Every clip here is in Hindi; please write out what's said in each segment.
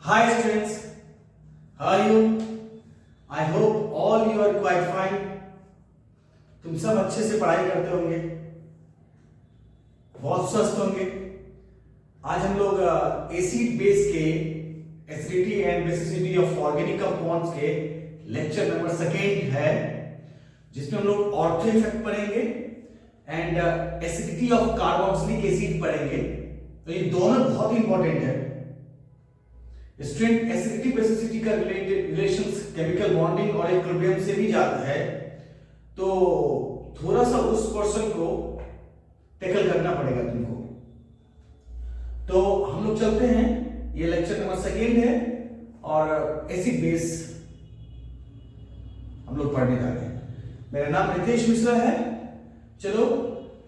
Hi students, how are you? I hope all you are quite fine. तुम सब अच्छे से पढ़ाई करते होंगे, बहुत स्वस्थ होंगे। आज हम लोग एसिड बेस के acidity and basicity of organic compounds के लेक्चर नंबर सेकेंड है, जिसमें हम लोग ऑर्थो इफेक्ट पढ़ेंगे and acidity of carboxylic acid पढ़ेंगे। तो ये दोनों बहुत इंपॉर्टेंट है। स्ट्रेंथ एसिडिटी बेसिसिटी का रिलेशंस केमिकल बॉन्डिंग और इक्विलिब्रियम से भी जाता है, तो थोड़ा सा उस पोर्शन को टैकल करना पड़ेगा तुमको। तो हम लोग चलते हैं, ये लेक्चर नंबर सेकेंड है और एसिड बेस हम लोग पढ़ने जा रहे हैं। मेरा नाम रितेश मिश्रा है। चलो,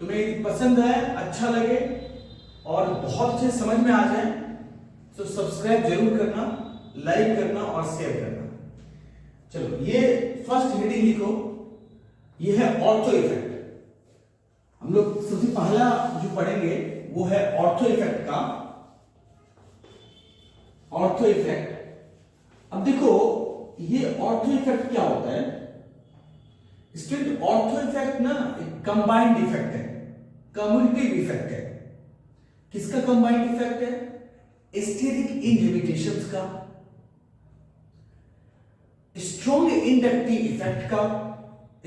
तुम्हें पसंद है, अच्छा लगे और बहुत अच्छे समझ में आ जाए तो सब्सक्राइब जरूर करना, लाइक करना और शेयर करना। चलो, ये फर्स्ट हेडिंग लिखो, ये है ऑर्थो इफेक्ट। हम लोग सबसे पहला जो पढ़ेंगे वो है ऑर्थो इफेक्ट का। ऑर्थो इफेक्ट, अब देखो ये ऑर्थो इफेक्ट क्या होता है। स्टूडेंट, ऑर्थो इफेक्ट ना एक कंबाइंड इफेक्ट है, कम्युनिटिव इफेक्ट है। किसका कंबाइंड इफेक्ट है? स्टेरिक इनहिबिटेशंस का, स्ट्रॉन्ग इंडक्टिव इफेक्ट का,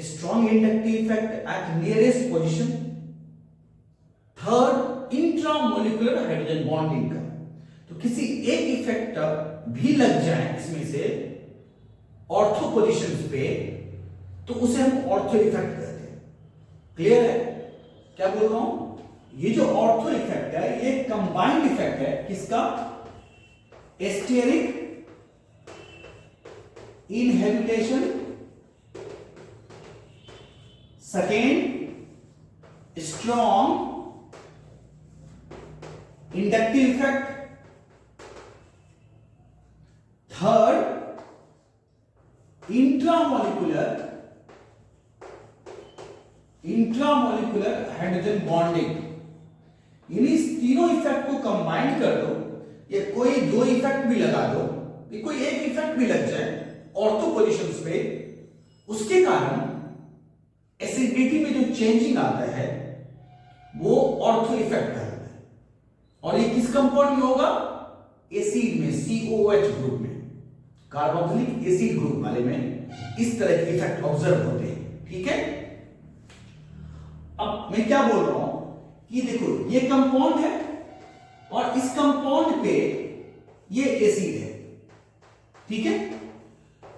strong inductive effect at nearest position, third intramolecular hydrogen bonding का। तो किसी एक इफेक्ट भी लग जाए इसमें से ऑर्थो पोजीशंस पे, तो उसे हम ऑर्थो इफेक्ट कहते हैं। क्लियर है क्या बोल रहा हूं? ये जो ऑर्थो इफेक्ट है ये कंबाइंड इफेक्ट है। किसका? Steric inhibition, second strong inductive effect, third intramolecular hydrogen bonding. इन्हीं तीनों इफेक्ट को कंबाइन कर दो, या कोई दो इफेक्ट भी लगा दो, कोई एक इफेक्ट भी लग जाए ऑर्थो पोजीशंस पे, उसके कारण एसिडिटी में जो चेंजिंग आता है वो ऑर्थो इफेक्ट कहलाता है। और ये किस कंपाउंड में होगा? एसिड में, COOH ग्रुप में, कार्बोक्सिलिक एसिड ग्रुप वाले में इस तरह के इफेक्ट ऑब्जर्व होते हैं। ठीक है, अब मैं क्या बोल रहा हूं कि देखो ये कंपाउंड है और इस कंपाउंड पे ये एसिड है। ठीक है,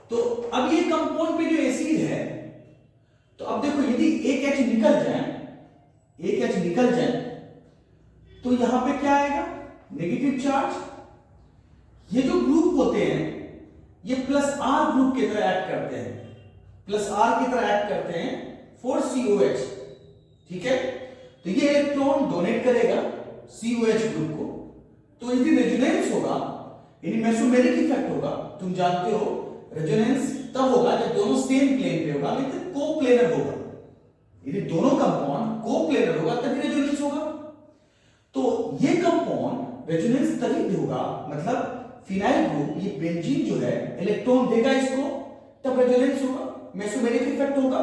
तो अब ये कंपाउंड पे जो एसिड है, तो अब देखो यदि एक H निकल जाए तो यहां पे क्या आएगा? Negative charge. ये जो ग्रुप होते हैं ये प्लस R ग्रुप की तरह एक्ट करते हैं, प्लस R की तरह एक्ट करते हैं फॉर COH। ठीक है, तो ये इलेक्ट्रॉन डोनेट करेगा COH ग्रुप को। तो यदि रेजोनेंस होगा, यानी मेसोमेरिक इफेक्ट होगा, तुम जानते हो रेजोनेंस तब होगा जब दोनों सेम प्लेन पे होगा, लेकिन कोप्लेनर होगा। यदि दोनों कंपाउंड कोप्लेनर होगा तभी रेजोनेंस होगा। तो ये कंपाउंड रेजोनेंस तभी होगा, मतलब फिनाइल ग्रुप, ये बेंजीन जो है इलेक्ट्रॉन देगा इसको, तब रेजोनेंस होगा, मेसोमेरिक इफेक्ट होगा।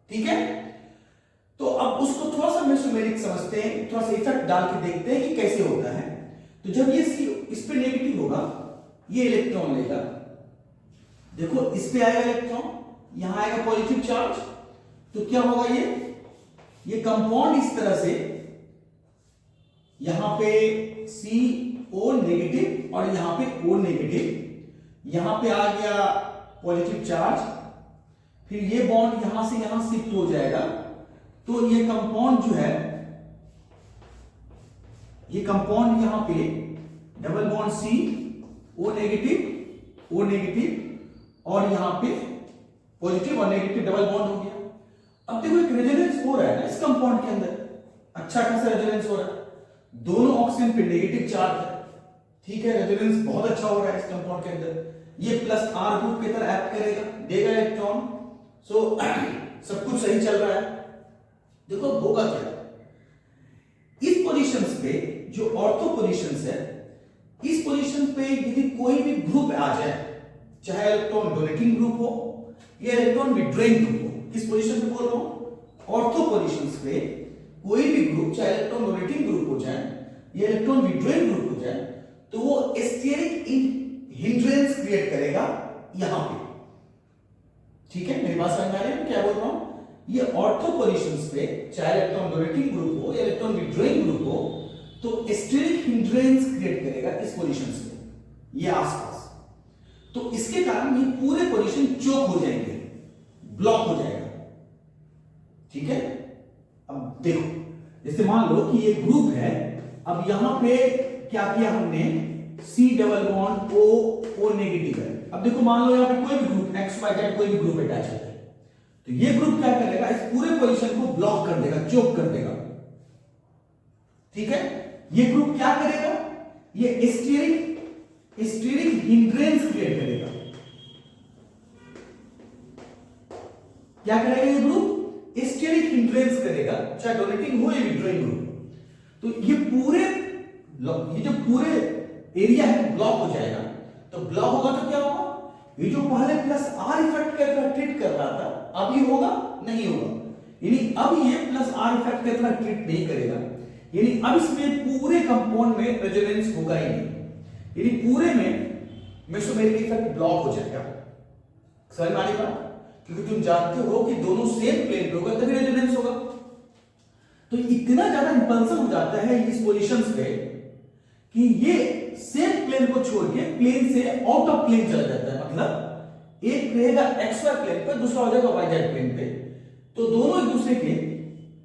ठीक है, तो अब उसको थोड़ा सा मेसोमेरिक समझते हैं, थोड़ा सा इफेक्ट डाल के देखते हैं कि कैसे होता है। तो जब ये इस पे नेगेटिव होगा, ये इलेक्ट्रॉन लेगा, देखो इस पे आएगा इलेक्ट्रॉन, यहां आएगा पॉजिटिव चार्ज, तो क्या होगा? ये कंपाउंड इस तरह से, यहां पे CO नेगेटिव और यहां पे O नेगेटिव, यहां पे आ गया पॉजिटिव चार्ज, फिर ये बॉन्ड यहां से यहां शिफ्ट हो जाएगा। तो ये कंपाउंड जो है, ये कंपाउंड यहां पे डबल बॉन्ड CO नेगेटिव और यहां पे पॉजिटिव और नेगेटिव डबल बॉन्ड हो गया। अब देखो एक रेजोनेंस हो रहा है ना इस कंपाउंड के अंदर, अच्छा खासा रेजोनेंस हो रहा है, दोनों ऑक्सीजन पे नेगेटिव चार्ज है। ठीक है, रेजोनेंस बहुत अच्छा हो रहा है इस कंपाउंड के अंदर। ये प्लस R ग्रुप की तरह एक्ट करेगा, देगा इलेक्ट्रॉन। सो सब कुछ सही चल रहा है। देखो होगा क्या, इस पोजीशंस पे जो ऑर्थो पोजीशंस है, इस पोजीशन पे यदि कोई भी ग्रुप आ जाए, चाहे इलेक्ट्रॉन डोनेटिंग ग्रुप हो या इलेक्ट्रॉन विड्रॉइंग ग्रुप हो, किस पोजीशन पे बोल रहा हूं, ऑर्थो पोजीशंस पे कोई भी ग्रुप, चाहे इलेक्ट्रॉन डोनेटिंग ग्रुप हो जाए या इलेक्ट्रॉन विड्रॉइंग ग्रुप हो जाए, तो वो स्टेरिक हिंड्रेंस क्रिएट करेगा यहां पे। ठीक है, मेरी बात समझ में आ रही है क्या बोल रहा हूं? ये ऑर्थो पोजीशंस पे चाहे इलेक्ट्रॉन डोनेटिंग ग्रुप हो या इलेक्ट्रॉन विड्रॉइंग ग्रुप हो, तो स्टेरिक हिंड्रेंस क्रिएट करेगा इस पोजीशंस पे, ये आसपास। तो इसके कारण ये पूरे पोजीशन चोक हो जाएंगे, ब्लॉक हो जाएगा। ठीक है, अब देखो, जैसे मान लो कि ये ग्रुप है, अब यहां पे क्या किया हमने, C double bond O negative है। अब देखो मान लो यहां पे कोई भी ग्रुप X Y Z कोई भी ग्रुप अटैच है, तो ये ग्रुप क्या करेगा, इस पूरे पोजीशन को ब्लॉक कर देगा, चोक कर देगा। ठीक है, ये ग्रुप क्या करेगा, ये स्टेरिक हिंड्रेंस क्रिएट करेगा। क्या करेगा ये ग्रुप, स्टेरिक हिंड्रेंस करेगा, चाहे डोनेटिंग हो या विड्रॉइंग हो। तो ये जो पूरे एरिया है ब्लॉक हो जाएगा। तो ब्लॉक होगा तो क्या होगा, ये जो पहले प्लस आर इफेक्ट की तरह ट्रीट कर रहा था, अब ये होगा नहीं होगा, यानी अब ये प्लस आर इफेक्ट की तरह ट्रीट नहीं करेगा, यानी अब इसमें पूरे कंपाउंड में रेजोनेंस होगा ही नहीं, यानी पूरे में मेसोमेरिक इफेक्ट ब्लॉक हो जाएगा। समझ में आ रही बात? क्योंकि तुम जानते हो कि दोनों सेम प्लेन पे होगा तभी रेजोनेंस होगा। तो इतना ज्यादा इंपल्सन हो जाता है इस पोजीशंस पे कि ये सेम प्लेन को छोड़ के प्लेन से आउट ऑफ प्लेन चला जाता है। मतलब एक रहेगा XY प्लेन पे, दूसरा हो जाएगा YZ प्लेन पे, तो दोनों एक दूसरे के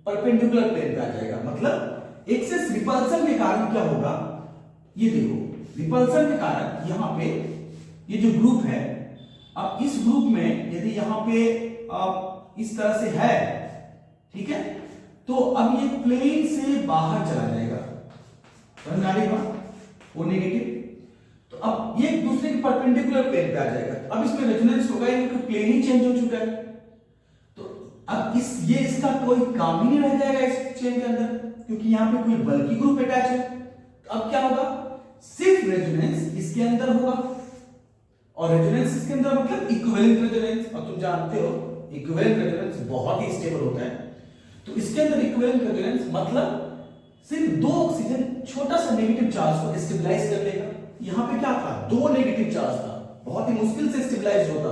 परपेंडिकुलर प्लेन पे आ जाएगा। मतलब एक्सेस रिपल्सन के कारण क्या होगा, ये देखो, रिपल्सन के कारण यहां पे ये जो ग्रुप है, अब इस ग्रुप में यदि यहां पे इस तरह से है, ठीक है, तो अब ये प्लेन से बाहर चला जाएगा। समझ में आ रही बात? वो नेगेटिव, तो अब ये एक दूसरे के परपेंडिकुलर प्लेन पे आ जाएगा। अब इसमें रेजोनेंस होगा क्योंकि प्लेन ही चेंज हो चुका है। तो अब ये इसका कोई काम ही नहीं रह जाएगा इस चेन के अंदर, क्योंकि यहां पे कोई बल्कि ग्रुप अटैच है। तो अब क्या होगा, सिर्फ रेजोनेंस इसके अंदर होगा, और रेजोनेंस इसके अंदर मतलब इक्विवेलेंट रेजोनेंस, और तुम जानते हो इक्विवेलेंट रेजोनेंस बहुत ही स्टेबल होता है। तो इसके अंदर इक्विवेलेंट रेजोनेंस मतलब सिर्फ दो ऑक्सीजन छोटा सा नेगेटिव चार्ज को स्टेबलाइज कर लेगा। यहां पे क्या था, दो नेगेटिव चार्ज था, बहुत ही मुश्किल से स्टेबलाइज होता।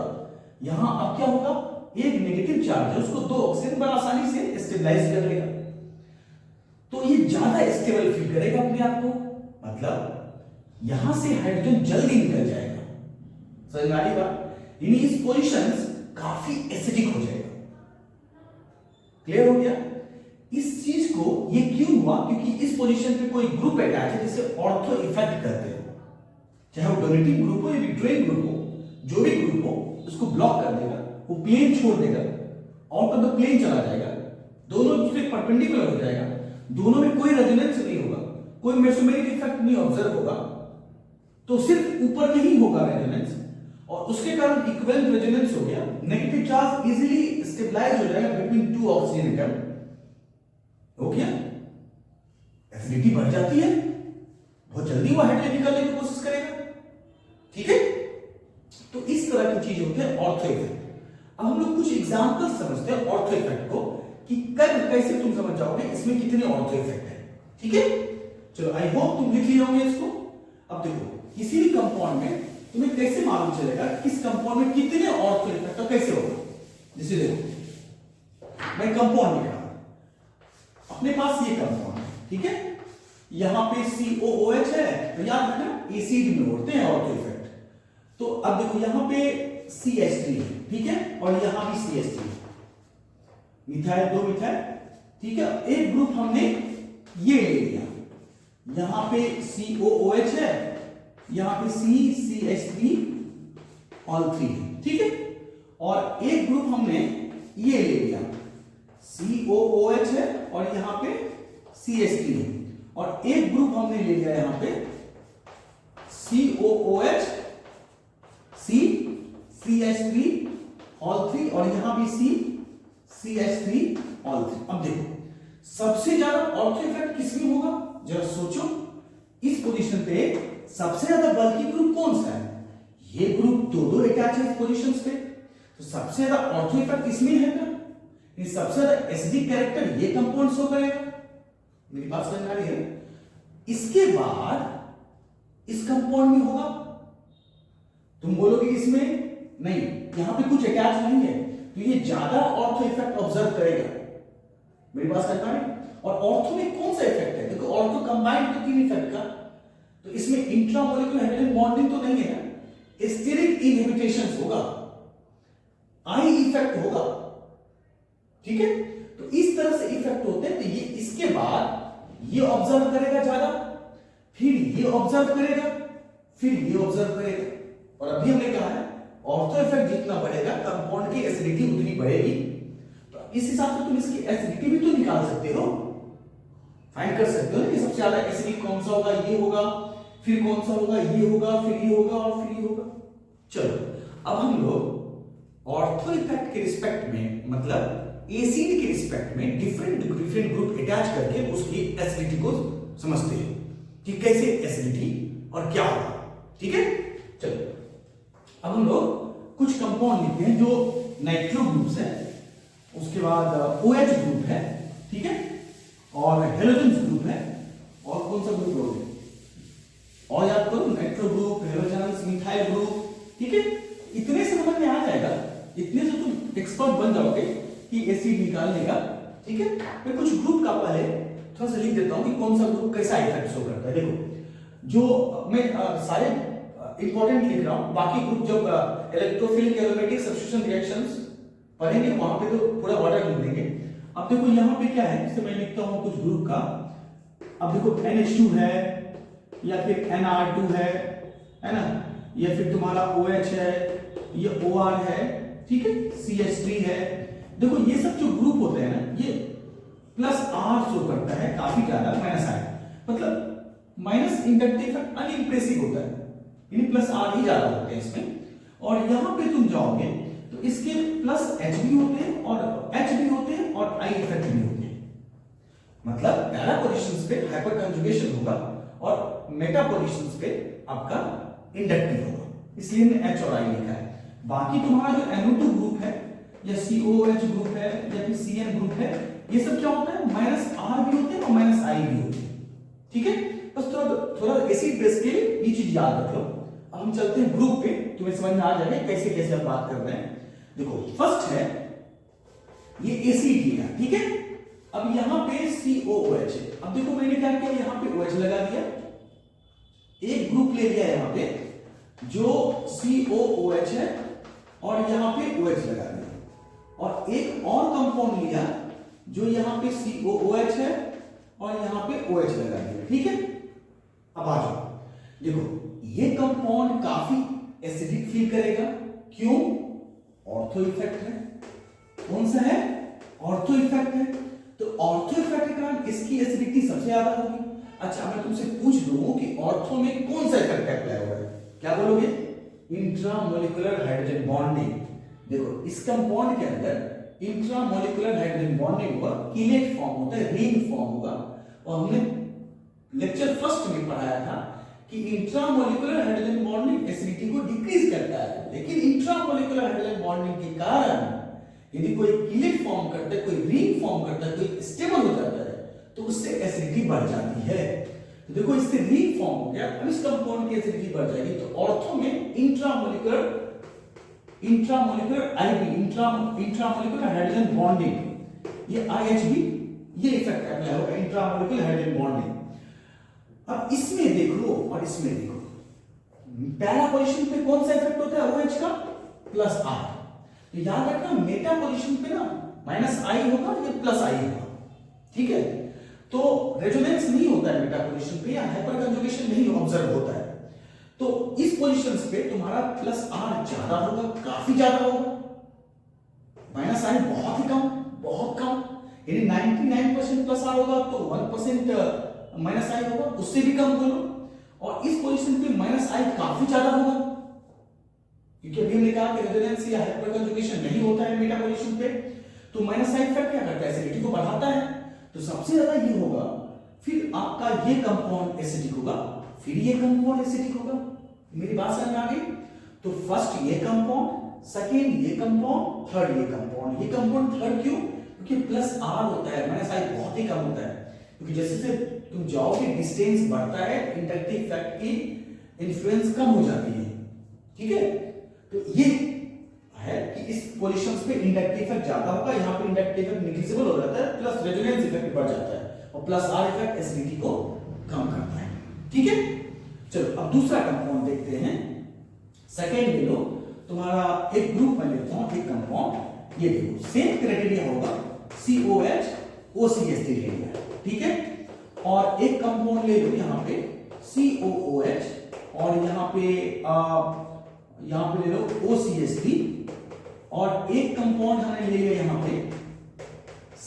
यहां अब क्या होगा, एक नेगेटिव चार्ज है उसको दो ऑक्सीजन बड़ा आसानी से स्टेबलाइज कर लेगा। तो ये ज्यादा स्टेबल फील करेगा अपने आप को, मतलब यहां से हाइड्रोजन जल्दी निकल जाएगा। समझ में आ रही बात? यानी इस पोजीशंस काफी एसिडिक हो जाएगा। क्लियर हो गया? इस चीज को ये क्यों हुआ, क्योंकि इस पोजीशन पे कोई ग्रुप अटैच है जिसे ऑर्थो इफेक्ट कहते हैं। चाहे वो डोनेटिंग ग्रुप हो या विड्रॉइंग ग्रुप हो, जो भी ग्रुप हो उसको ब्लॉक कर देगा, वो प्लेन छोड़ देगा, आउट ऑफ द प्लेन चला जाएगा, दोनों दूसरे परपेंडिकुलर हो जाएगा, दोनों में कोई रेजोनेंस नहीं होगा, कोई मेसोमेरिक इफेक्ट नहीं ऑब्जर्व होगा, तो सिर्फ ऊपर में ही होगा रेजोनेंस, और उसके कारण इक्विवेलेंट रेजोनेंस हो गया। नेगेटिव चार्ज इजीली स्टेबलाइज हो जाएगा बिटवीन टू ऑक्सीजन एटम। हो गया, एसिडिटी बढ़ जाती है, बहुत जल्दी वो हाइड्रोजन निकालने की कोशिश करेगा। ठीक है, तो इस तरह की चीज होती है ऑर्थो इफेक्ट। अब हम लोग कुछ एग्जांपल समझते हैं ऑर्थो इफेक्ट को, कि कैसे तुम समझ जाओगे इसमें कितने ऑर्थो इफेक्ट है। ठीक है, चलो आई होप तुम लिख लिए होंगे इसको। अब देखो, किसी भी कंपाउंड में तुम्हें कैसे मालूम चलेगा किस कंपाउंड में कितने ऑर्थो इफेक्ट, और कैसे होगा। जैसे देखो, मैं कंपाउंड लिख रहा हूं, अपने पास ये कंपाउंड है, ठीक है, यहां पे COOH है, तो याद रखना एसिड में होते हैं ऑर्थो इफेक्ट। तो अब देखो यहां पे CH3 है, ठीक है, और यहां भी CH3 है, मिथाइल दो मिथाइल, ठीक है। एक ग्रुप हमने ये ले लिया, यहां पे COOH है, यहां पे CH3 ऑल 3 है, ठीक है, और एक ग्रुप हमने ये ले लिया, COOH है और यहां पे CH3 है, और एक ग्रुप हमने ले लिया यहां पे COOH CH3 ऑल 3 और यहां भी CH3 ऑल 3। अब देखो सबसे ज्यादा ऑर्थो इफेक्ट किसमें होगा, जरा सोचो। इस पोजीशन पे सबसे ज्यादा बल्कि ग्रुप कौन सा है? ये ग्रुप दो अटैच है इस पोजीशंस पे, तो सबसे ज्यादा ऑर्थो इफेक्ट इसमें है ना, ये सबसे ज्यादा एसिडिक कैरेक्टर ये कंपाउंड शो करेगा। मेरी बात समझ आ रही है? इसके बाद इस कंपाउंड में होगा, तुम बोलोगे इसमें नहीं, यहां पे कुछ अटैच नहीं है, तो ये ज्यादा ऑर्थो इफेक्ट ऑब्जर्व करेगा। मेरी बात समझ आ रही है? और ऑर्थो में कौन सा इफेक्ट है? देखो ऑर्थो कंबाइंड तो 3 इफेक्ट का, तो इसमें इंट्रामोलिक्यूलर हाइड्रोजन बॉन्डिंग तो नहीं है ना, स्टेरिक इनहिबिटेशन होगा, आई इफेक्ट होगा, ठीक है? तो इस तरह से इफेक्ट होते हैं। तो ये इसके बाद ये ऑब्जर्व करेगा ज्यादा, फिर ये ऑब्जर्व करेगा, फिर ये ऑब्जर्व करेगा। और अभी हमने कहा है ऑर्थो इफेक्ट जितना बढ़ेगा कंपाउंड की एसिडिटी उतनी बढ़ेगी। तो इस हिसाब से तुम इसकी एसिडिटी भी तो निकाल सकते हो, फाइंड कर सकते हो कि सबसे ज्यादा एसिडिक कौन सा होगा, ये होगा, फिर कौन सा होगा, ये होगा, फिर ये होगा और फिर ये होगा। चलो अब हम लोग ऑर्थो इफेक्ट के रिस्पेक्ट में, मतलब एसिड के रिस्पेक्ट में डिफरेंट ग्रुप अटैच करके उसकी एसिडिटी को समझते हैं कि कैसे एसिडिटी और क्या होगा, ठीक है? चलो अब हम लोग कुछ कंपाउंड लिखते हैं जो नाइट्रो ग्रुप्स है, उसके बाद OH ग्रुप है, ठीक है, और हेलोजन ग्रुप है, और कौन सा ग्रुप लोगे और याद करो, nitro group, halogen, methyl group, ठीक है? इतने से समझ में आ जाएगा, इतने से तुम एक्सपर्ट बन जाओगे कि एसिड निकालने का, ठीक है? मैं कुछ ग्रुप का पहले थोड़ा सा लिख देता हूं कि कौन सा ग्रुप कैसा इफेक्ट शो करता है। देखो जो मैं सारे इंपॉर्टेंट लिख रहा हूं, बाकी ग्रुप जब इलेक्ट्रोफिलिक एरोमेटिक सब्स्टिट्यूशन रिएक्शंस पढ़ेंगे वहां पे तो पूरा ऑर्डर लिख देंगे। अब देखो यहां पे क्या है, जैसे मैं लिखता हूं कुछ ग्रुप का, अब देखो NH2 है, या फिर NR2 है ना, या फिर तुम्हारा OH है, ये OR है, ठीक है, CH3 है। देखो ये सब जो ग्रुप होते हैं ना, ये +R शो करता है काफी ज्यादा, -I, मतलब माइनस इंडक्टिव इफेक्ट अनइम्प्रेसिव होता है, यानी +R ही ज्यादा होते हैं इसमें। और यहां पे तुम जाओगे तो इसके +H भी होते हैं और H भी होते हैं और I इफेक्ट भी होते हैं, मतलब पैरा पोजीशंस पे हाइपर कंजुगेशन होगा और मेटा पोजीशंस पे आपका इंडक्टिव होगा, इसलिए मैंने H और I लिखा है। बाकी तुम्हारा जो NO2 ग्रुप है या COOH ग्रुप है या फिर CN ग्रुप है, ये सब क्या होता है, -R भी होते हैं और -I भी होते हैं, ठीक है? बस थोड़ा एसिड बेस के ये चीज याद रख लो। अब हम चलते हैं ग्रुप पे, तुम्हें समझ में आ जाएगा कैसे कैसे हम बात कर रहे हैं। देखो फर्स्ट है ये एसिड लिया, ठीक है? अब यहां पे COOH है। अब देखो मैंने क्या किया, यहां पे OH लगा दिया, एक ग्रुप ले लिया यहां पे जो COOH है और यहां पे OH लगा दिया, और एक और कंपाउंड लिया जो यहां पे COOH है और यहां पे OH लगा दिया, ठीक है? अब आ जाओ, देखो ये कंपाउंड काफी एसिडिक फील करेगा, क्यों? ऑर्थो इफेक्ट है। कौन सा है? ऑर्थो इफेक्ट है। तो ऑर्थो इफेक्ट के कारण इसकी एसिडिटी सबसे ज्यादा होगी। अच्छा मैं तुमसे पूछ दूं कि ऑर्थो में कौन सा इफेक्ट अप्लाई हो रहा है, क्या बोलोगे? Intramolecular hydrogen bonding. देखो इस कंपाउंड के अंदर इंट्रामोलिकुलर हाइड्रोजन बॉन्डिंग होगा, कीलेट फॉर्म होता है, रिंग फॉर्म होगा। और हमने लेक्चर फर्स्ट में पढ़ाया था कि इंट्रामोलिकुलर हाइड्रोजन बॉन्डिंग एसिडिटी को डिक्रीज करता है, लेकिन इंट्रामोलिकुलर हाइड्रोजन बॉन्डिंग के कारण यदि कोई कीलेट फॉर्म करता है, कोई रिंग फॉर्म करता है, कोई स्टेबल हो जाता है, तो उससे एसिडिटी बढ़ जाती है। तो देखो इससे रिंग फॉर्म हो गया, अब इस कंपाउंड की एसिडिटी बढ़ जाएगी। तो ऑर्थो में intramolecular IB, intramolecular hydrogen bonding, ये IHB, ये इफेक्ट अप्लाई होगा, इंट्रामोलिकुलर हाइड्रोजन बॉन्डिंग। अब इसमें देखो और इसमें देखो, पहला पोजीशन पे कौन सा इफेक्ट होता है OH का? +R। तो याद रखना मेटा पोजीशन पे ना -I होगा, ये +I होगा, ठीक है? तो रेजोनेंस नहीं होता है मेटा पोजीशन पे, या हाइपर कंजुगेशन नहीं ऑब्जर्व होता है। तो इस पोजीशंस पे तुम्हारा +R ज्यादा होगा, काफी ज्यादा होगा, -I बहुत ही कम, बहुत कम, यानी 99% +R होगा तो 1% -I होगा, उससे भी कम बोलो। और इस पोजीशन पे -I काफी ज्यादा होगा, क्योंकि अभी हमने कहा कि रेजोनेंस या हाइपर कंजुगेशन नहीं होता है मेटा पोजीशन पे। तो -I इफेक्ट क्या करता है? एसिडिटी को बढ़ाता है। तो सबसे ज्यादा ये होगा, फिर आपका ये कंपाउंड एसिडिक होगा, फिर ये कंपाउंड एसिडिक होगा। मेरी बात समझ में आ गई? तो फर्स्ट ये कंपाउंड, सेकेंड ये कंपाउंड, थर्ड ये कंपाउंड। ये कंपाउंड थर्ड क्यों? क्योंकि प्लस आर होता है, माइनस आई बहुत ही कम होता है। क्योंकि जैसे जैसे तुम जाओगे डिस्टेंस बढ़ता है, इंडक्टिव इफेक्ट की इन्फ्लुएंस कम हो जाती है। ठीक है, तो ये है कि इस पोजीशंस पे इंडक्टिव इफेक्ट ज्यादा होगा, यहाँ पे इंडक्टिव इफेक्ट नेग्लिजिबल हो जाता है, प्लस रेजोनेंस इफेक्ट बढ़ जाता है, और प्लस आर इफेक्ट एसिडिटी को कम करता है। ठीक है, चलो अब दूसरा कंपाउंड देखते हैं। सेकेंड ले लो, तुम्हारा एक ग्रुप में लेता हूं, एक कंपाउंड, ये देखो सेम क्राइटेरिया होगा, COH OCH3 ले लिया। ठीक है, और एक कंपाउंड ले लो यहाँ पे COOH, और यहाँ पे ले लो OCH3, और एक कंपाउंड हमने ले लिया यहाँ पे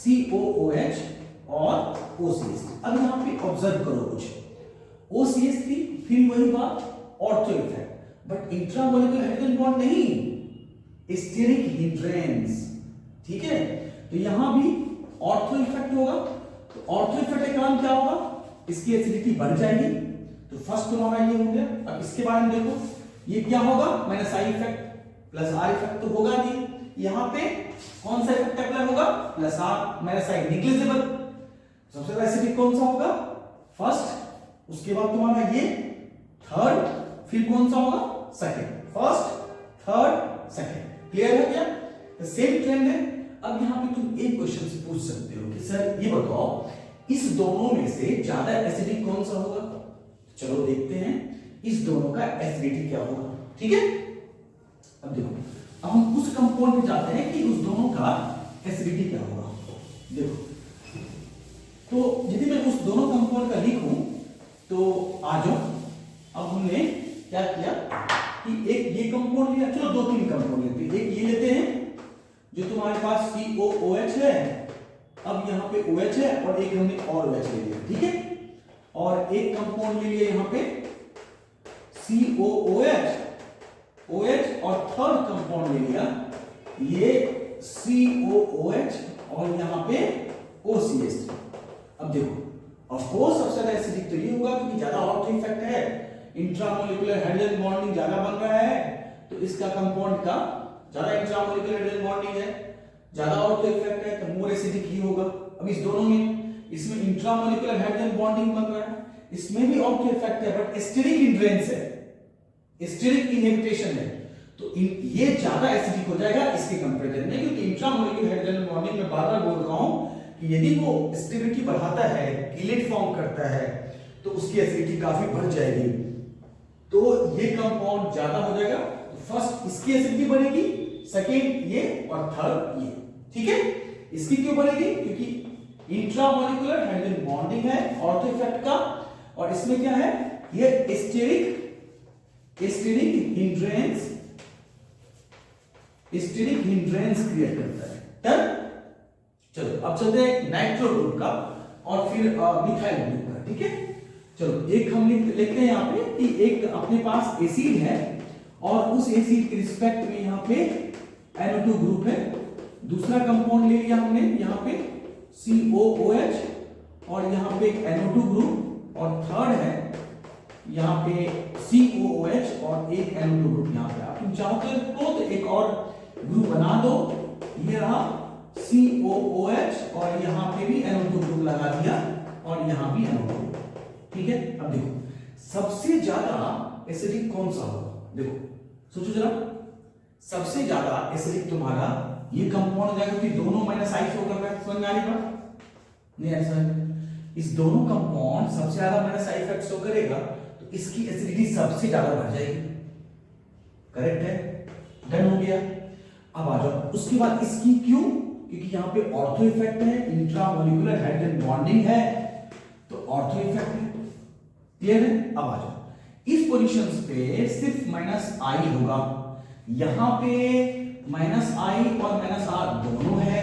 COOH और OCH3। अब यहाँ पे ऑब्जर्व करो कुछ, OCH3 फिर वही बात, ortho effect, but intramolecular hydrogen bond नहीं, स्टेरिक हिंड्रेंस। ठीक है, तो यहां भी ऑर्थो इफेक्ट होगा। तो ऑर्थो इफेक्ट का काम क्या होगा? इसकी एसिडिटी बढ़ जाएगी। तो फर्स्ट तुम्हारा ये हो गया। अब इसके बारे में देखो, ये क्या होगा? Minus I effect plus R effect तो होगा नहीं। यहां पे कौन सा इफेक्ट अप्लाई होगा? Plus R minus I, negligible. सबसे ज्यादा एसिडिक कौन सा होगा? फर्स्ट, उसके बाद तुम्हारा ये थर्ड, फिर कौन सा होगा? Second. First, third, second. Clear है क्या? तो सेम ट्रेंड है। अब यहां पे तुम एक क्वेश्चन से पूछ सकते हो कि सर ये बताओ, इस दोनों में से ज्यादा एसिडिक कौन सा होगा? चलो देखते हैं इस दोनों का एसिडिटी क्या होगा। ठीक है, अब देखो, अब हम उस कंपाउंड पे जाते हैं कि उस दोनों का एसिडिटी क्या होगा। देखो, तो यदि मैं उस दोनों कंपाउंड का लिखूं तो आ जाओ। अब हमने क्या किया कि एक ये कंपाउंड लिया, चलो दो तीन कंपाउंड लेते हैं। एक ये लेते हैं जो तुम्हारे पास COOH है, अब यहाँ पे OH है, और एक हमने और OH ले लिया। ठीक है, और एक कंपाउंड ले लिया यहाँ पे COOH OH, और थर्ड कंपाउंड ले लिया ये COOH और यहाँ पे OCH3। अब देखो, ऑफ कोर्स सबसे ज्यादा एसिडिक तो ये होगा क्योंकि ज्यादा ऑर्थो इफेक्ट है, इंट्रामोलिकुलर हाइड्रोजन बॉन्डिंग ज्यादा बन रहा है, तो इसका कंपाउंड का ज्यादा इंट्रामोलिकुलर हाइड्रोजन बॉन्डिंग है, ज्यादा ऑर्थो इफेक्ट है, तो मोर एसिडिक ही होगा। अब इस दोनों में, इसमें इंट्रामोलिकुलर हाइड्रोजन बॉन्डिंग बन रहा है, इसमें भी ऑर्थो इफेक्ट है, बट स्टेरिक हिंड्रेंस है, स्टेरिक इनहिबिशन है, तो ये ज्यादा एसिडिक हो जाएगा इसके कंपैरिजन में, क्योंकि इंट्रामोलिकुलर हाइड्रोजन बॉन्डिंग में बार-बार बोल रहा हूं कि यदि वो स्टेबिलिटी बढ़ाता है, कीलेट फॉर्म करता है, तो उसकी एसिडिटी काफी बढ़ जाएगी। तो ये कंपाउंड ज्यादा हो जाएगा। तो फर्स्ट इसकी एसिडिटी बढ़ेगी, सेकेंड ये, और थर्ड ये। ठीक है, इसकी क्यों बढ़ेगी? क्योंकि इंट्रामोलिकुलर हाइड्रोजन बॉन्डिंग है ऑर्थो इफेक्ट का, और इसमें क्या है? ये स्टेरिक हिंड्रेंस क्रिएट करता है। डन। चलो अब चलते हैं नाइट्रो ग्रुप का और फिर मिथाइल ग्रुप का। ठीक है, चलो एक हम लिखते हैं यहाँ पे कि एक अपने पास एसिड है और उस एसिड के रिस्पेक्ट में यहाँ पे NO2 ग्रुप है। दूसरा कंपाउंड ले लिया हमने यहाँ पे COOH और यहाँ पे NO2 ग्रुप, और थर्ड है यहाँ पे COOH और एक NO2 ग्रुप यहाँ पे। आप तुम चाहते हो तो एक और ग्रुप बना दो, ये रहा COOH और यहाँ पे भी NO2 ग्रुप लगा दिया और यहाँ भी NO2 ग्रुप। ठीक है, अब देखो सबसे ज्यादा एसिडिक कौन सा होगा? देखो सोचो जरा, सबसे ज्यादा एसिडिक तुम्हारा ये कंपाउंड हो जाएगा, क्योंकि दोनों माइनस आई शो कर रहा है। समझ में आ रही बात? नहीं ऐसा, इस दोनों कंपाउंड सबसे ज्यादा माइनस आई इफेक्ट शो करेगा, तो इसकी एसिडिटी सबसे ज्यादा बढ़ जाएगी। करेक्ट है, डन हो गया। अब आ जाओ, उसके बाद इसकी क्यों? क्योंकि यहाँ पे ऑर्थो इफेक्ट है, इंट्रामोलिकुलर हाइड्रोजन बॉन्डिंग है, तो ऑर्थो इफेक्ट है। क्लियर है? अब आ जाओ, इस पोजीशंस पे सिर्फ माइनस आई होगा, यहां पे माइनस आई और माइनस आर दोनों है,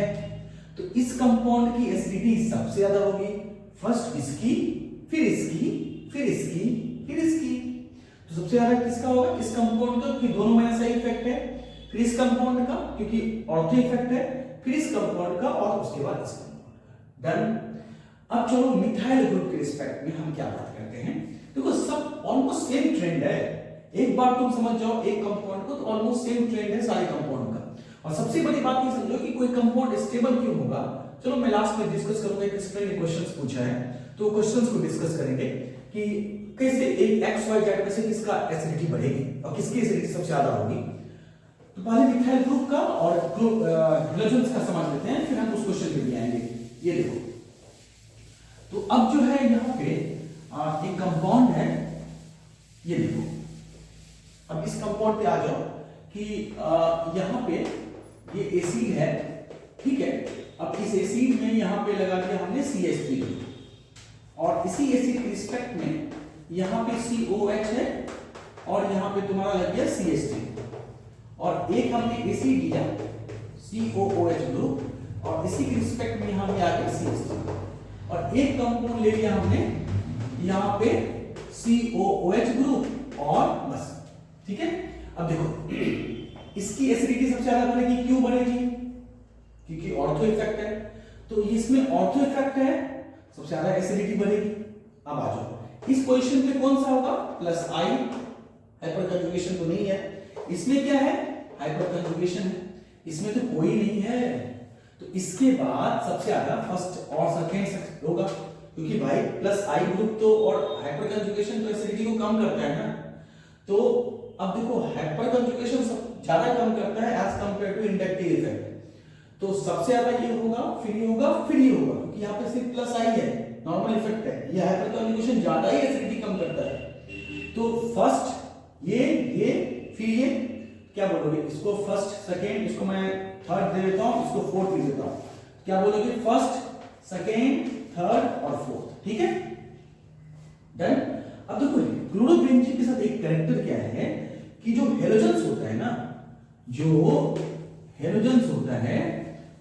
तो इस कंपाउंड की एसिडिटी सबसे ज्यादा होगी। फर्स्ट इसकी, फिर इसकी, फिर इसकी, फिर इसकी। तो सबसे ज्यादा किसका होगा? इस कंपाउंड का, क्योंकि दोनों माइनस आई इफेक्ट है, फिर इस कंपाउंड का क्योंकि ऑर्थो इफेक्ट है, फिर इस कंपाउंड का, और उसके बाद इस कंपाउंड का। डन। अब चलो मिथाइल ग्रुप के रिस्पेक्ट में हम क्या बात करते हैं। देखो सब ऑलमोस्ट सेम ट्रेंड है, एक बार तुम समझ जाओ एक कंपाउंड को तो ऑलमोस्ट सेम ट्रेंड है सारे कंपाउंड का। और सबसे बड़ी बात ये समझो कि कोई कंपाउंड स्टेबल क्यों होगा, चलो मैं लास्ट में डिस्कस करूंगा। एक स्टूडेंट ने क्वेश्चंस पूछा है तो क्वेश्चंस को डिस्कस करेंगे कि कैसे एक एक्स वाई जेड में से किसका एसिडिटी बढ़ेगी और किसकी एसिडिटी सबसे ज्यादा होगी। तो पहले मिथाइल ग्रुप का और हैलोजेंस का समझ लेते हैं, फिर हम उस क्वेश्चन पे भी आएंगे। ये देखो, तो अब जो है यहाँ पे एक कंपाउंड है, ये देखो। अब इस कंपाउंड पे आ जाओ कि यहाँ पे ये एसिड है, ठीक है। अब इस एसिड में यहाँ पे लगा दिया हमने CH3 और इसी एसिड के रिस्पेक्ट में यहाँ पे COH है और यहाँ पे तुम्हारा लग गया CH3 और एक हमने एसिड लिया COOH ग्रुप और इसी के रिस्पेक्ट में यहाँ पे आ गया CH3 और एक कंपाउंड ले लिया हमने यहाँ पे COOH ग्रुप और बस, ठीक है। अब देखो इसकी एसिडिटी सबसे ज्यादा बढ़ेगी, क्यों बढ़ेगी? क्योंकि ऑर्थो इफेक्ट है, तो इसमें ऑर्थो इफेक्ट है, सबसे ज्यादा एसिडिटी बढ़ेगी। अब आ जाओ इस पोजीशन पे कौन सा होगा? प्लस आई, हाइपर कंजुगेशन तो नहीं है। इसमें क्या है? हाइपर कंजुगेशन है, इसमें तो कोई नहीं है। तो इसके बाद सबसे ज्यादा फर्स्ट और सेकंड होगा, क्योंकि भाई प्लस आई ग्रुप तो और हाइपर कंजुगेशन तो एसिडिटी को कम करता है ना। तो अब देखो हाइपर कंजुगेशन ज्यादा कम करता है as compare to inductive effect, तो सबसे ज्यादा ये होगा, फिर ये होगा, फिर ये होगा, क्योंकि यहाँ पे सिर्फ प्लस आई है, नॉर्मल इफेक्ट है। ये हाइपर कंजुगेशन ज्यादा ही एसिडिटी कम करता है। तो फर्स्ट ये फिर ये, क्या बोलोगे? इसको फर्स्ट सेकेंड, इसको मैं थर्ड दे देता हूं, इसको फोर्थ दे देता हूं। क्या बोलोगे? फर्स्ट, सेकेंड, थर्ड और फोर्थ, ठीक है, डन। अब देखो क्लोरोबेंजीन के साथ एक कैरेक्टर क्या है कि जो हेलोजेंस होता है ना, जो हेलोजेंस होता है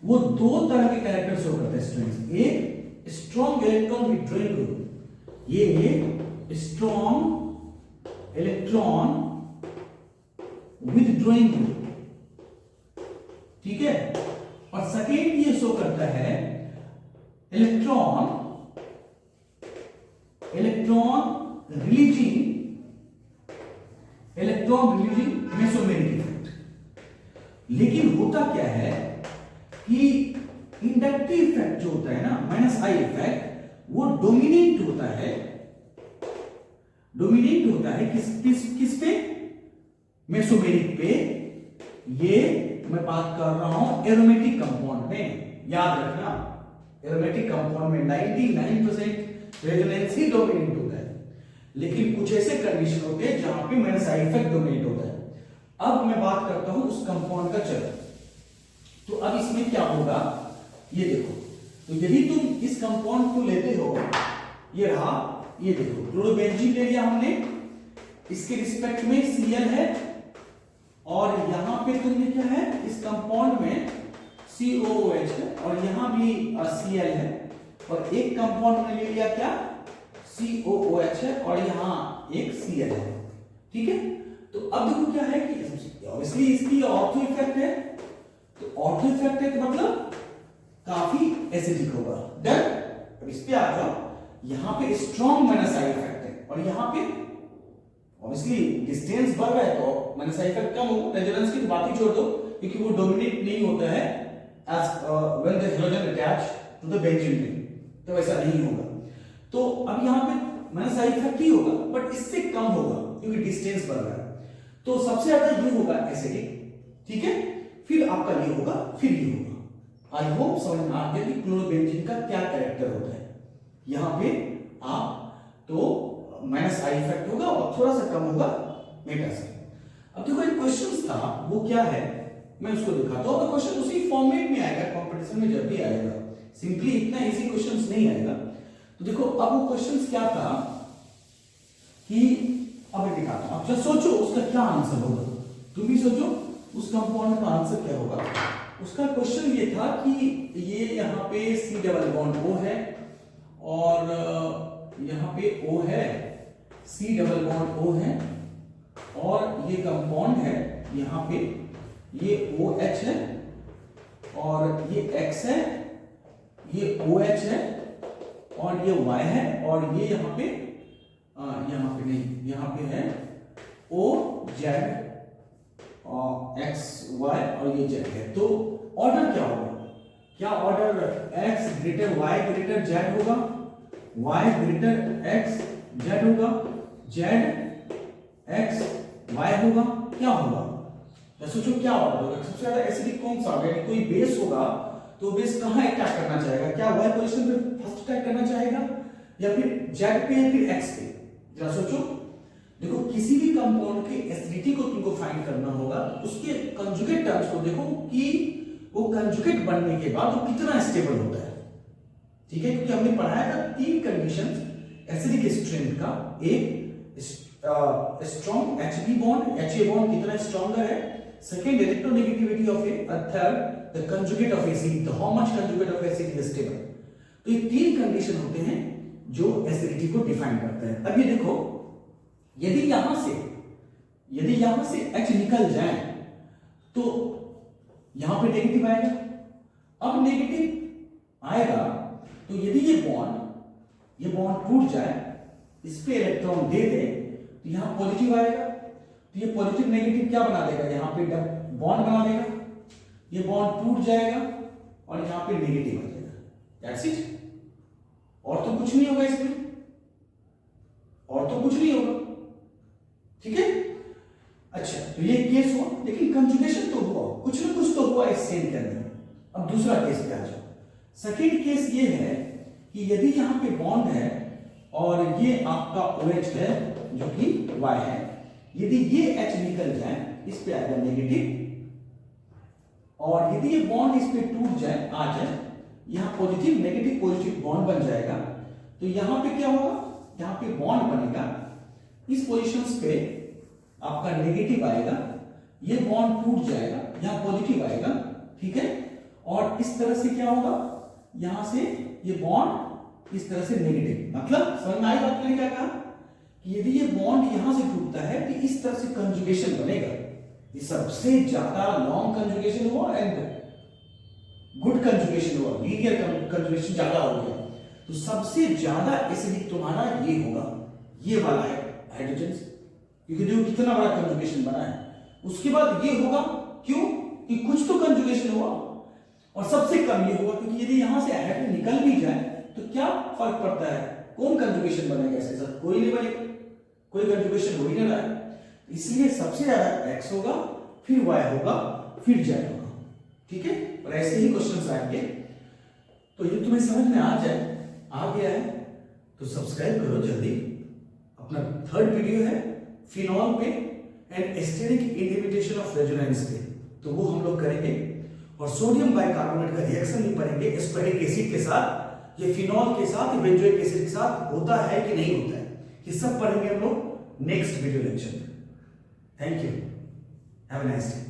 वो दो तरह के कैरेक्टर शो करता है स्टूडेंट्स। एक स्ट्रॉन्ग इलेक्ट्रॉन विथड्रॉइंग ग्रुप, ये स्ट्रॉन्ग इलेक्ट्रॉन विथड्रॉइंग ग्रुप, ठीक है। और सेकेंड ये शो करता है इलेक्ट्रॉन रिलीजिंग मेसोमेरिक इफेक्ट। लेकिन होता क्या है कि इंडक्टिव इफेक्ट जो होता है ना, माइनस आई इफेक्ट, वो डोमिनेंट होता है किस पे? मेसोमेरिक पे। ये मैं बात कर रहा हूं एरोमेटिक कंपाउंड में, याद रखना एरोमेटिक कंपाउंड में 99% रेजोनेंस ही डोमिनेंट होता है, लेकिन कुछ ऐसे कंडीशन होते हैं जहां पे माइनस आई इफेक्ट डोमिनेट होता है। अब मैं बात करता हूं उस कंपाउंड का, चलो तो अब इसमें क्या होगा ये देखो। तो यदि तुम इस कंपाउंड को लेते हो, ये रहा, ये देखो क्लोरोबेंजीन ले लिया हमने, इसके रिस्पेक्ट में Cl है और यहां पे तुमने क्या है, इस कंपाउंड में COOH है और यहां भी Cl है और एक कंपाउंड में ले लिया क्या, COOH है और यहां एक Cl है, ठीक है। तो अब देखो क्या है कि ऑब्वियसली इसकी ऑर्थो इफेक्ट है, तो ऑर्थो इफेक्ट है तो मतलब काफी एसिडिक होगा, डन। अब इस पे आ जाओ, यहां पे स्ट्रॉन्ग माइनस आई इफेक्ट है और यहां पे ऑब्वियसली डिस्टेंस बढ़ रहा है तो माइनस आई इफेक्ट कम होगा। रेजोनेंस की बात ही छोड़ दो, क्योंकि वो डोमिनेट नहीं होता है as when the halogen attach to the benzene ring, तो वैसा नहीं होगा। तो अब यहां पे माइनस आई इफेक्ट ही होगा, बट इससे कम होगा क्योंकि डिस्टेंस बढ़ रहा है। तो सबसे ज्यादा ये होगा एसिडिक, ठीक है, फिर आपका ये होगा, फिर ये होगा। आई होप समझ में आ गया कि क्लोरोबेंजीन का क्या कैरेक्टर होता है। यहां पे आप तो माइनस आई इफेक्ट होगा और थोड़ा सा कम होगा मेटा से। अब देखो एक क्वेश्चन था, वो क्या है मैं उसको दिखाता हूं। क्वेश्चन उसी फॉर्मेट में आएगा कंपटीशन में जब भी आएगा, सिंपली इतना इजी क्वेश्चंस नहीं आएगा। तो देखो अब वो क्वेश्चंस क्या था कि अब मैं दिखाता हूं, आप जब सोचो उसका क्या आंसर होगा, तुम भी सोचो उस कंपाउंड का आंसर क्या होगा। उसका क्वेश्चन ये था कि ये यहाँ पे C डबल बॉन्ड O है और यहाँ पे O है, C डबल बॉन्ड O है और ये कंपाउंड है, यहाँ पे ये OH है और ये X है, ये OH है और ये Y है और ये यहाँ पे यहाँ पे नहीं, यहाँ पे है O Z और X Y और ये Z है। तो ऑर्डर क्या होगा? क्या order X greater Y greater Z होगा, Y ग्रेटर X Z होगा, Z X Y होगा, क्या होगा? तो सोचो क्या ऑर्डर होगा? सबसे ज्यादा एसिडिक कौन सा होगा? कोई बेस होगा तो बेस कहाँ अटैक करना चाहेगा? क्या Y पोजीशन पे फर्स्ट अटैक करना चाहेगा या फिर Z पे या फिर X पे? जरा सोचो। देखो किसी भी कंपाउंड के एसिडिटी को तुमको फाइंड करना होगा, उसके कंजुगेट टर्म्स को देखो कि वो कंजुगेट बनने के बाद वो कितना स्टेबल होता है। ठीक है, क्योंकि हमने पढ़ाया था 3 कंडीशंस एसिडिक स्ट्रेंथ का। एक strong HB bond, HA bond कितना स्ट्रॉन्गर है, second electronegativity of A, third the conjugate of acid, how much conjugate of acid is stable. तो ये 3 कंडीशन होते हैं जो एसिडिटी को डिफाइन करते हैं। अब ये देखो, यदि यहां से H निकल जाए तो यहां पे नेगेटिव आएगा। अब नेगेटिव आएगा तो यदि ये बॉन्ड टूट जाए, इस पे इलेक्ट्रॉन दे दे तो यहां पॉजिटिव आएगा। तो ये पॉजिटिव नेगेटिव क्या बना देगा? यहां पे बॉन्ड बना देगा। ये बॉन्ड टूट जाएगा और यहां पे नेगेटिव आ जाएगा। That's it. और तो कुछ नहीं होगा इसमें, और तो कुछ नहीं होगा। ठीक है, अच्छा तो ये केस हुआ, लेकिन कंजुगेशन तो हुआ, कुछ ना कुछ तो हुआ इस चेन के अंदर। अब दूसरा केस पे आ जाओ। सेकेंड केस ये है कि यदि यहां पे बॉन्ड है और ये आपका OH है जो कि Y है, यदि ये H निकल जाए, इस पे आएगा नेगेटिव, और यदि ये बॉन्ड इस पे टूट जाए, आ जाए, यहां पॉजिटिव नेगेटिव पॉजिटिव बॉन्ड बन जाएगा। तो यहां पे क्या होगा? यहां पे बॉन्ड बनेगा, इस पोजीशंस पे आपका नेगेटिव आएगा, ये बॉन्ड टूट जाएगा, यहां पॉजिटिव आएगा। ठीक है, और इस तरह से क्या होगा? यहां से ये बॉन्ड इस तरह से नेगेटिव, मतलब समझ में आई बात? मैंने क्या कहा कि यदि ये बॉन्ड यहां से टूटता है तो इस तरह से कंजुगेशन बनेगा। ये सबसे ज्यादा लॉन्ग कंजुगेशन हुआ एंड गुड कंजुगेशन हुआ, लीनियर कंजुगेशन ज्यादा हो गया। तो सबसे ज्यादा एसिडिक तुम्हारा ये होगा, ये वाला है हाइड्रोजन, क्योंकि देखो कितना बड़ा कंजुगेशन बना है। उसके बाद ये होगा, क्यों कि कुछ तो कंजुगेशन हुआ, और सबसे कम ये होगा क्योंकि यदि यहां से हाइड्रोजन निकल भी जाए तो क्या फर्क पड़ता है? कौन कंजुगेशन बनेगा इसके साथ? कोई नहीं बनेगा, कोई कंजुगेशन हो ही नहीं रहा है। इसलिए सबसे ज्यादा X होगा, फिर Y होगा, फिर Z होगा। ठीक है, और ऐसे ही क्वेश्चंस आएंगे। तो ये तुम्हें समझ में आ गया है तो सब्सक्राइब करो जल्दी। अपना 3rd वीडियो है फिनॉल पे and asterisk inhibition of resonance पे, तो वो हम लोग करेंगे। और सोडियम बाइकार्बोनेट का रिएक्शन भी पढ़ेंगे एस्पेरिक एसिड के साथ, ये फिनॉल के साथ, बेंजोइक एसिड के साथ होता है कि नहीं होता है, ये सब पढ़ेंगे हम लोग नेक्स्ट वीडियो लेक्चर में। Thank you, have a nice day.